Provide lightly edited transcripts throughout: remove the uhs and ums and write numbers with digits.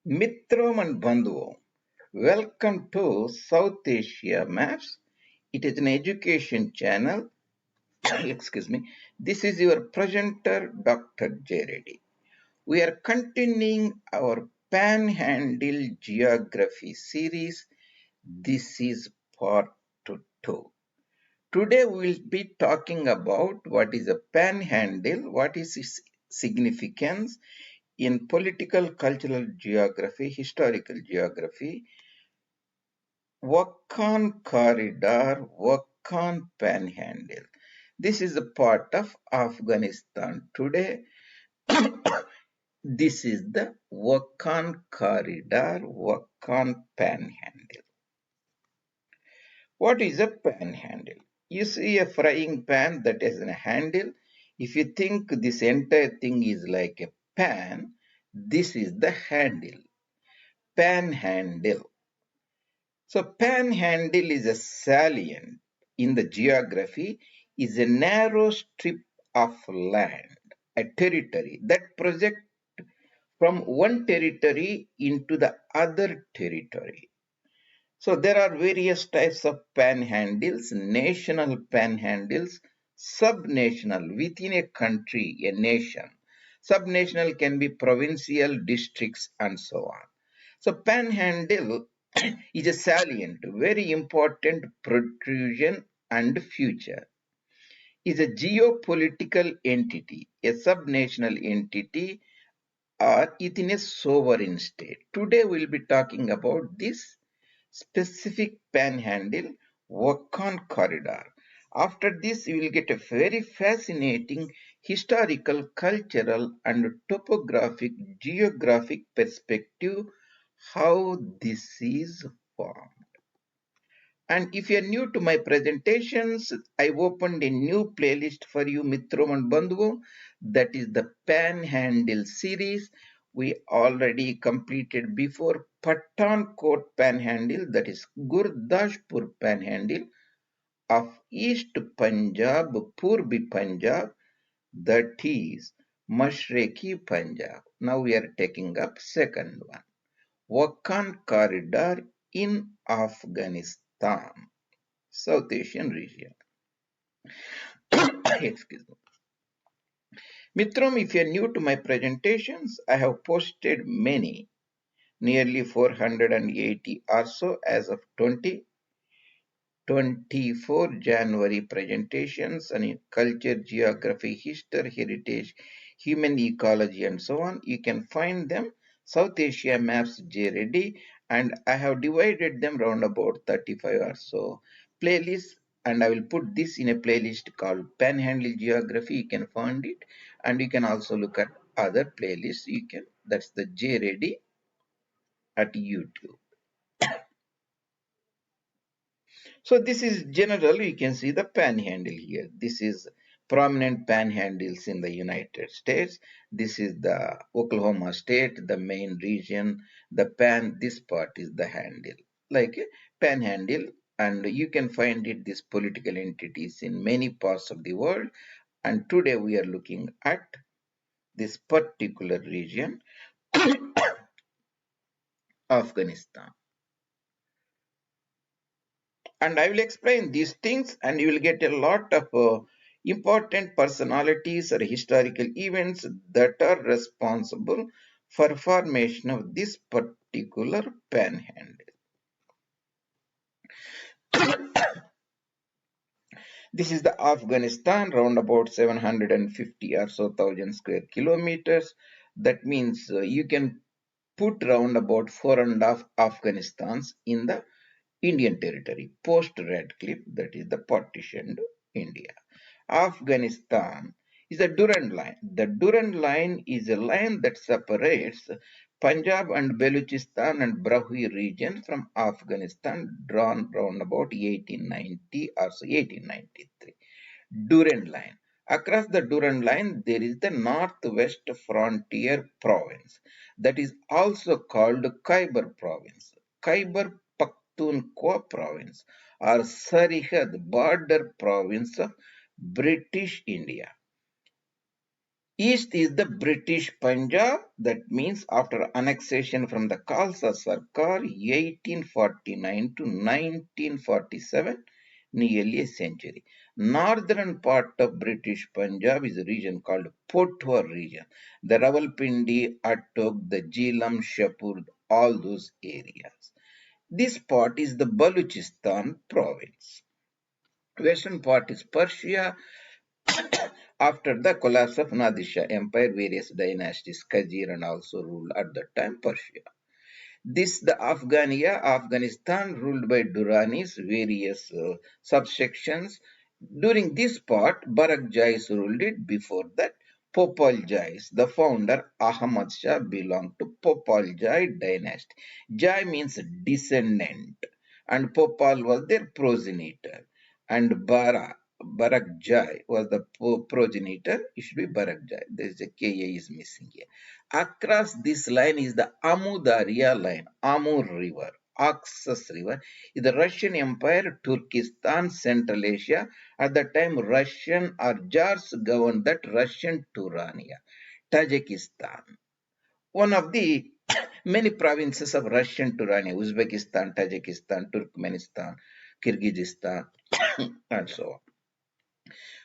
Mitrom and Bandhu, welcome to South Asia Maps. It is an education channel. Excuse me. This is your presenter, Dr. Reddy. We are continuing our Panhandle Geography series. This is part 2. Today we will be talking about what is a panhandle, what is its significance in political, cultural geography, historical geography, Wakhan Corridor, Wakhan Panhandle. This is a part of Afghanistan. Today, this is the Wakhan Corridor, Wakhan Panhandle. What is a panhandle? You see a frying pan that has a handle. If you think this entire thing is like a pan, this is the handle. Panhandle. So panhandle is a salient in the geography, is a narrow strip of land, a territory that projects from one territory into the other territory. So there are various types of panhandles, national panhandles, subnational within a country, a nation. Subnational can be provincial, districts, and so on. So panhandle is a salient, very important protrusion and future. Is a geopolitical entity, a subnational entity, or within a sovereign state. Today we'll be talking about this specific panhandle, Wakhan corridor. After this, you will get a very fascinating historical, cultural, and topographic, geographic perspective how this is formed. And if you are new to my presentations, I opened a new playlist for you, Mitrom and Bandhu. That is the Panhandle series. We already completed before Pathankot Panhandle, that is Gurdashpur Panhandle of East Punjab, Purbi Punjab, that is Mashreki Punjab. Now we are taking up second one. Wakhan Corridor in Afghanistan. South Asian region. Excuse me. Mitrom, if you are new to my presentations, I have posted many, nearly 480 or so as of 2024 January presentations on culture, geography, history, heritage, human ecology, and so on. You can find them South Asia Maps REddy, and I have divided them round about 35 or so playlists, and I will put this in a playlist called Panhandle Geography. You can find it, and you can also look at other playlists. That's the REddy at YouTube. So this is general, you can see the panhandle here. This is prominent panhandles in the United States. This is the Oklahoma state, the main region. This part is the handle, like a panhandle. And you can find it, these political entities in many parts of the world. And today we are looking at this particular region, Afghanistan. And I will explain these things, and you will get a lot of important personalities or historical events that are responsible for formation of this particular panhandle. This is the Afghanistan, round about 750 or so thousand square kilometers. That means you can put round about 4.5 Afghanistans in the Indian territory post Red Cliff, that is the partitioned India. Afghanistan is a Durand line. The Durand line is a line that separates Punjab and Balochistan and Broghol region from Afghanistan, drawn round about 1890 or so 1893. Durand line. Across the Durand line, there is the northwest frontier province that is also called Khyber province. Khyber Pakhtunkhwa province or Sarihad border province of British India. East is the British Punjab, that means after annexation from the Khalsa Sarkar 1849 to 1947, nearly a century. Northern part of British Punjab is a region called Potwar region. The Rawalpindi, Attock, the Jhelum, Shapur, all those areas. This part is the Baluchistan province. Western part is Persia. After the collapse of Nadir Shah Empire, various dynasties, Khazir and also ruled at that time Persia. This the Afghanistan ruled by Duranis, various subsections. During this part, Barakjais ruled it. Before that, Popaljais, the founder Ahmad Shah belonged to Popaljai dynasty. Jai means descendant, and Popal was their progenitor, and Barakjai was the progenitor. It should be Barakjai. There is a Ka is missing here. Across this line is the Amu-Darya line, Amur River, Oxus River, is the Russian Empire, Turkestan, Central Asia. At the time, Russian or Jars governed that Russian Turania, Tajikistan. One of the many provinces of Russian Turania, Uzbekistan, Tajikistan, Turkmenistan, Kyrgyzstan, and so on.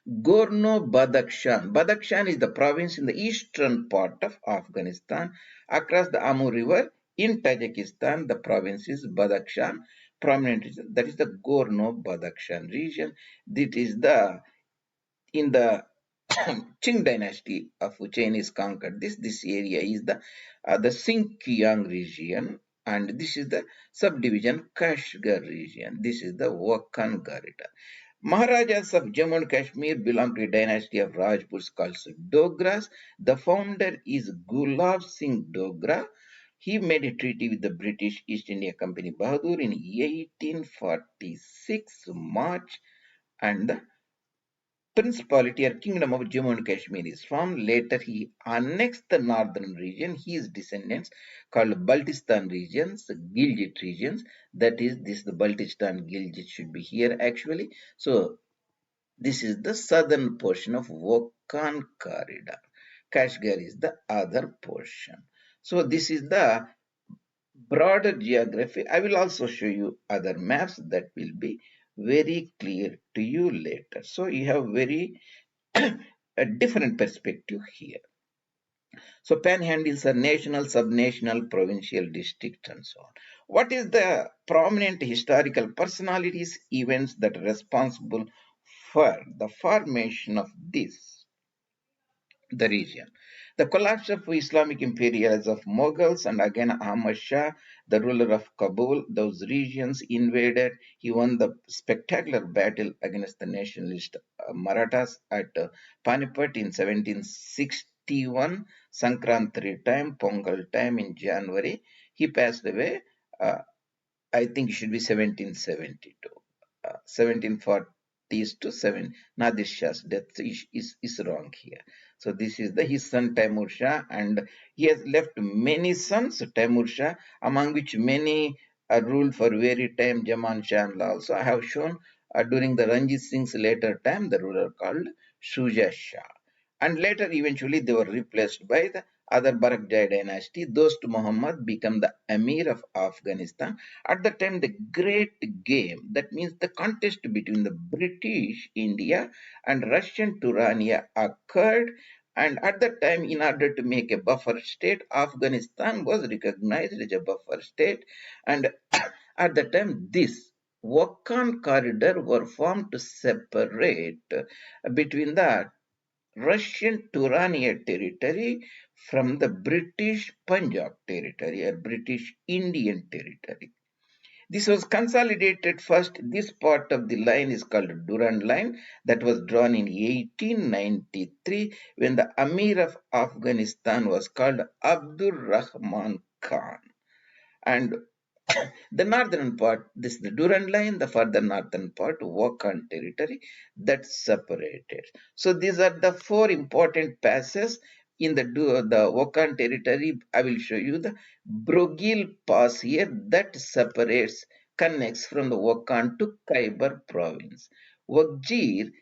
Gorno-Badakhshan. Badakhshan is the province in the eastern part of Afghanistan across the Amur River. In Tajikistan, the province is Badakhshan. Prominent region, that is the Gorno-Badakhshan region. That is the in the Qing dynasty of Chinese conquered this area is the Sinkiang region, and this is the subdivision Kashgar region. This is the Wakhan Corridor. Maharajas of Jammu and Kashmir belong to a dynasty of Rajputs called Dogras. The founder is Gulab Singh Dogra. He made a treaty with the British East India Company Bahadur in 1846 March, and the Principality or Kingdom of Jammu and Kashmir is formed. Later, he annexed the northern region. His descendants, called Baltistan regions, Gilgit regions. That is, this the Baltistan Gilgit should be here actually. So, this is the southern portion of Wakhan corridor. Kashgar is the other portion. So, this is the broader geography. I will also show you other maps that will be very clear to you later. So, you have very a different perspective here. So panhandles are national, subnational, provincial, district, and so on. What is the prominent historical personalities, events that are responsible for the formation of the region? The collapse of Islamic imperialism of Mughals and again Ahmad Shah, the ruler of Kabul, those regions invaded. He won the spectacular battle against the nationalist Marathas at Panipat in 1761, Sankrantri time, Pongal time in January. He passed away, I think it should be 1772. 1740s to 7. Nadir Shah's death is wrong here. So this is his son Taimur Shah, and he has left many sons, Taimur Shah, among which many ruled for very time, Jaman Shah and also. I have shown during the Ranjit Singh's later time, the ruler called Shuja Shah. And later, eventually, they were replaced by the other Barakjai dynasty. Dost Muhammad became the Emir of Afghanistan. At the time, the great game, that means the contest between the British India and Russian Turania occurred. And at that time, in order to make a buffer state, Afghanistan was recognized as a buffer state. And at the time, this Wakhan corridor were formed to separate between the Russian Turania territory from the British Punjab territory or British Indian territory. This was consolidated first. This part of the line is called Durand Line, that was drawn in 1893 when the Amir of Afghanistan was called Abdur Rahman Khan. And the northern part, this is the Durand line, the further northern part, Wakhan territory, that's separated. So these are the four important passes in the Wakhan territory. I will show you the Broghol pass here that separates, connects from the Wakhan to Khyber province. Wakhjir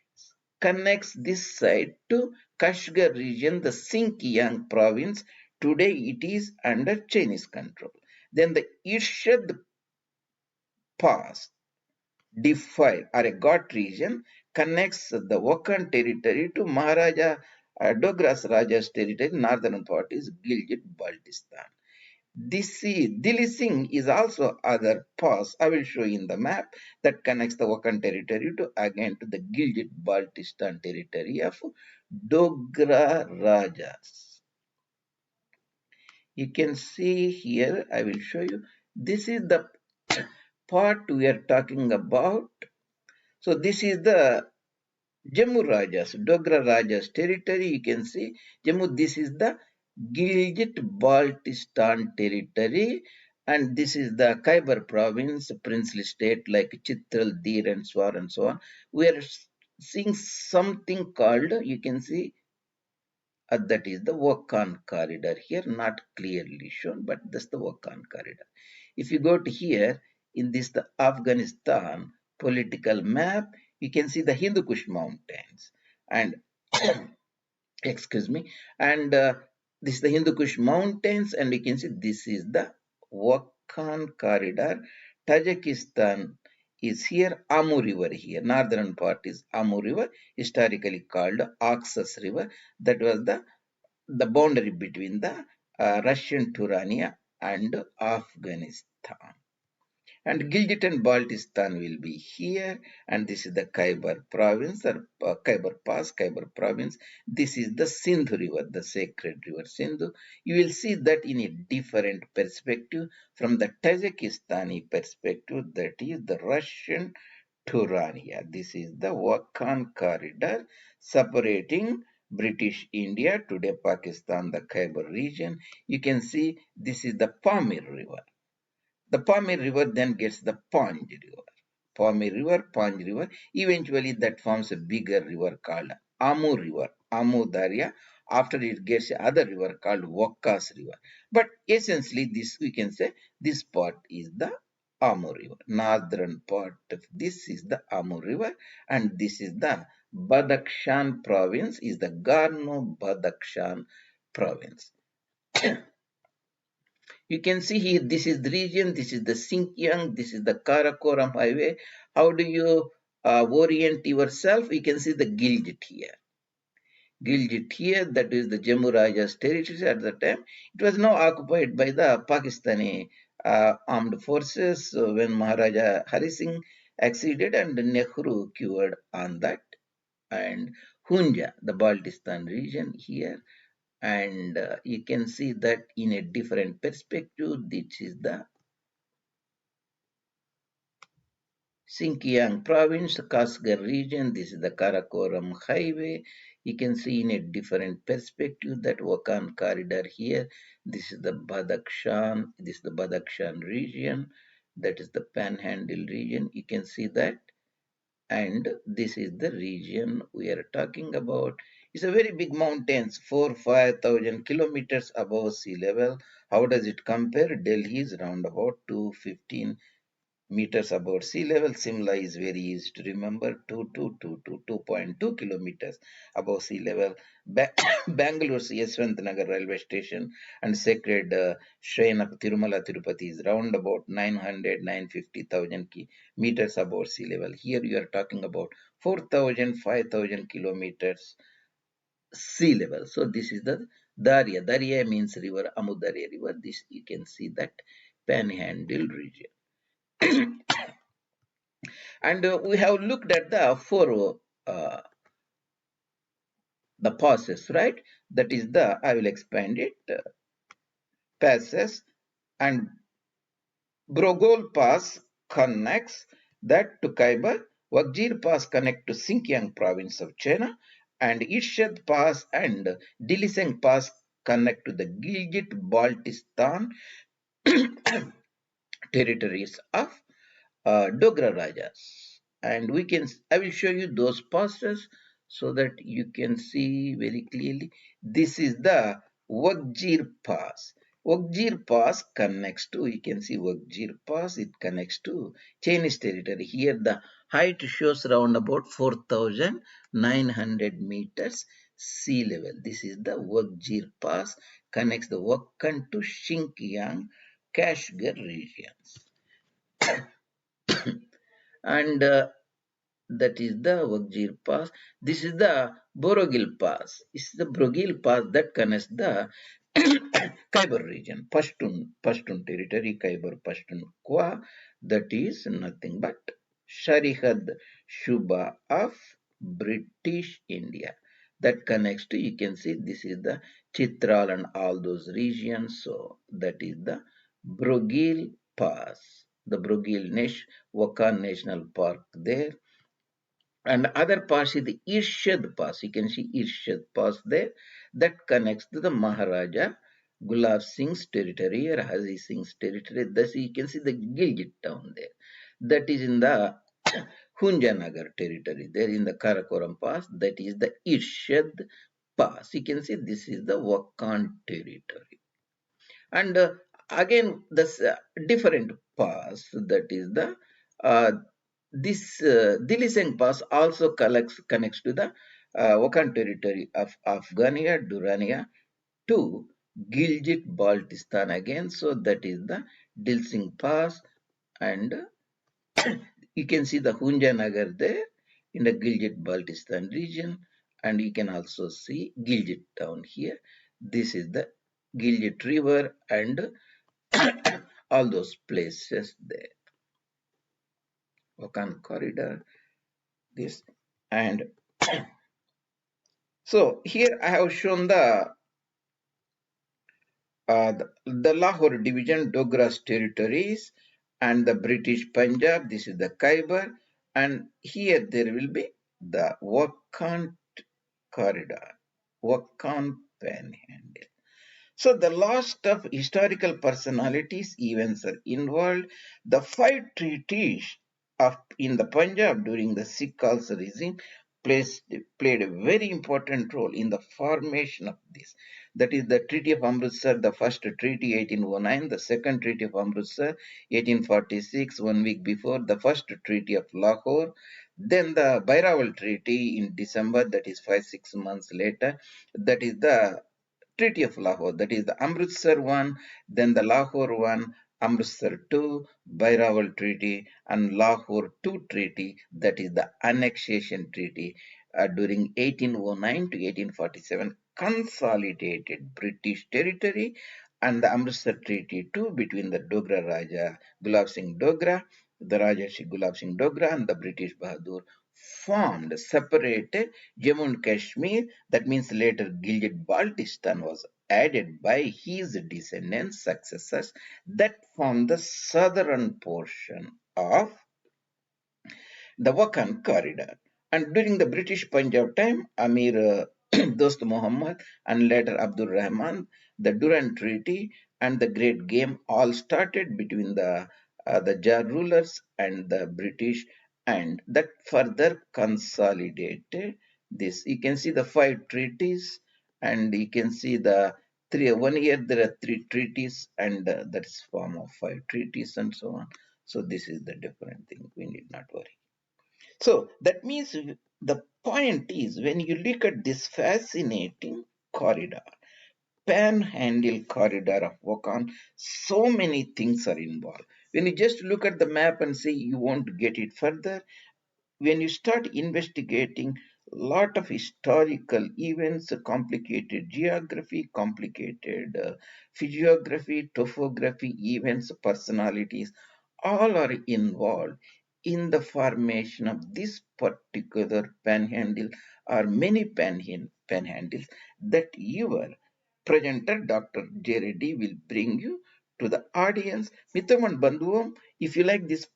connects this side to Kashgar region, the Sinkiang province, today it is under Chinese control. Then the Irshad Pass defile or a Ghat region connects the Wakhan territory to Maharaja Dogra's Raja's territory. Northern part is Gilgit-Baltistan. Dilisang is also other pass I will show in the map that connects the Wakhan territory to again to the Gilgit-Baltistan territory of Dogra Rajas. You can see here, I will show you. This is the part we are talking about. So this is the Jammu Rajas, Dogra Rajas territory. You can see Jammu, this is the Gilgit-Baltistan territory, and this is the Khyber province, princely state like Chitral, Dir, and so on and so on. We are seeing something called, you can see, that is the Wakhan corridor here, not clearly shown, but that's the Wakhan corridor. If you go to here, in this the Afghanistan political map, you can see the Hindu Kush mountains and excuse me, and this is the Hindu Kush mountains, and you can see this is the Wakhan corridor. Tajakistan is here, Amu river here, northern part is Amu river, historically called Oxus river. That was the boundary between the Russian Turania and Afghanistan. And Gilgit and Baltistan will be here, and this is the Khyber province or Khyber Pass, Khyber province. This is the Sindhu river, the sacred river Sindhu. You will see that in a different perspective from the Tajikistani perspective, that is the Russian Turania. This is the Wakhan corridor separating British India, today Pakistan, the Khyber region. You can see this is the Pamir river. The Pamir river then gets the Panj river. Pamir river, Panj river. Eventually that forms a bigger river called Amu river, Amu Darya. After it gets another river called Wakkas river. But essentially this we can say this part is the Amu river. Northern part of this is the Amu river, and this is the Badakhshan province, is the Gorno-Badakhshan province. You can see here, this is the region, this is the Sinkiang, this is the Karakoram highway. How do you orient yourself? You can see the Gilgit here. Gilgit here, that is the Jammu Raja's territory at the time. It was now occupied by the Pakistani armed forces when Maharaja Hari Singh acceded and Nehru cured on that. And Hunja, the Baltistan region here, and you can see that in a different perspective. This is the Sinkiang province, Kashgar region. This is the Karakoram highway. You can see in a different perspective that Wakhan corridor here. This is the Badakhshan. This is the Badakhshan region. That is the Panhandle region. You can see that, and this is the region we are talking about. It's a very big mountains, 4-5,000 kilometers above sea level. How does it compare? Delhi is around about 215 meters above sea level. Simla is very easy to remember, 2.2 kilometers above sea level. Bangalore's Yeshwantanagar railway station and sacred shrine of Tirumala Tirupati is round about 950,000 meters above sea level. Here you are talking about 4,000, 5,000 kilometers sea level. So this is the Darya. Darya means river, Amu Darya river. This you can see that Panhandle region. And we have looked at the four the passes, right? That is the, I will expand it, passes, and Broghol Pass connects that to Khyber, Wakhjir Pass connect to Sinkiang province of China, and Irshad Pass and Dilisang Pass connect to the Gilgit-Baltistan territories of Dogra Rajas. And I will show you those passes so that you can see very clearly. This is the Wakhjir Pass. Wakhjir Pass connects to, you can see Wakhjir Pass, it connects to Chinese territory. Here the height shows around about 4,900 meters. sea level. This is the Wakhjir Pass, connects the Wakhan to Sinkiang, Kashgar regions. And that is the Wakhjir Pass. This is the Broghol Pass. This is the Broghol Pass that connects the Khyber region, Pashtun territory, Khyber Pakhtunkhwa. That is nothing but Sharihad Shuba of British India. That connects to, you can see this is the Chitral and all those regions. So that is the Broghol Pass, the Broghol Wakhan National Park there. And other pass is the Irshad Pass. You can see Irshad Pass there that connects to the Maharaja Gulab Singh's territory or Hazi Singh's territory. Thus, you can see the Gilgit town there. That is in the Hunjanagar territory. There in the Karakoram Pass, that is the Irshad Pass. You can see this is the Wakhan territory. And again, this different pass, that is the this Dilisang pass also connects to the Wakhan territory of Afghania, Durrania to Gilgit-Baltistan again. So that is the Dilisang pass, and you can see the Hunja Nagar there in the Gilgit-Baltistan region, and you can also see Gilgit town here. This is the Gilgit river and all those places there. Wakhan corridor, this, and so here I have shown the Lahore division, Dogra's territories, and the British Punjab. This is the Khyber, and here there will be the Wakhan corridor, Wakhan Panhandle. So the last of historical personalities events are involved. The five treaties in the Punjab during the Sikh Khalsa regime played a very important role in the formation of this. That is the Treaty of Amritsar, the first treaty 1809, the second Treaty of Amritsar 1846, 1 week before, the first Treaty of Lahore, then the Bairawal Treaty in December, that is 5-6 months later, that is the Treaty of Lahore, that is the Amritsar one, then the Lahore one, Amritsar 2, Bairawal Treaty, and Lahore 2 Treaty, that is the Annexation Treaty during 1809 to 1847, consolidated British territory, and the Amritsar Treaty 2 between the Dogra Raja Gulab Singh Dogra, the Raja Gulab Singh Dogra, and the British Bahadur formed separated Jammu and Kashmir, that means later Gilgit-Baltistan was added by his descendants, successors, that formed the southern portion of the Wakhan corridor. And during the British Punjab time, Amir Dost Muhammad and later Abdul Rahman, the Durand Treaty and the Great Game all started between the Jar rulers and the British, and that further consolidated this. You can see the five treaties, and you can see the 1 year there are 3 treaties, and that's form of 5 treaties and so on. So this is the different thing. We need not worry. So that means the point is, when you look at this fascinating corridor, Panhandle corridor of Wakhan, so many things are involved. When you just look at the map and say you want to get it further, when you start investigating a lot of historical events, complicated geography, complicated physiography, topography, events, personalities, all are involved in the formation of this particular panhandle or many panhandles that your presenter, Dr. J. Reddy, will bring you to the audience. Mitham and Bandhuvam, if you like this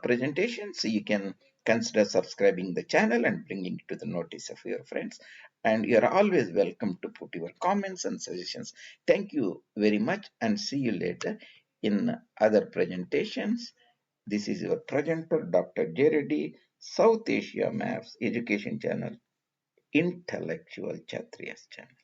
presentation, so you can consider subscribing the channel and bringing it to the notice of your friends. And you are always welcome to put your comments and suggestions. Thank you very much, and see you later in other presentations. This is your presenter, Dr. J. Reddy, South Asia Maps Education Channel, Intellectual Kshatriyas Channel.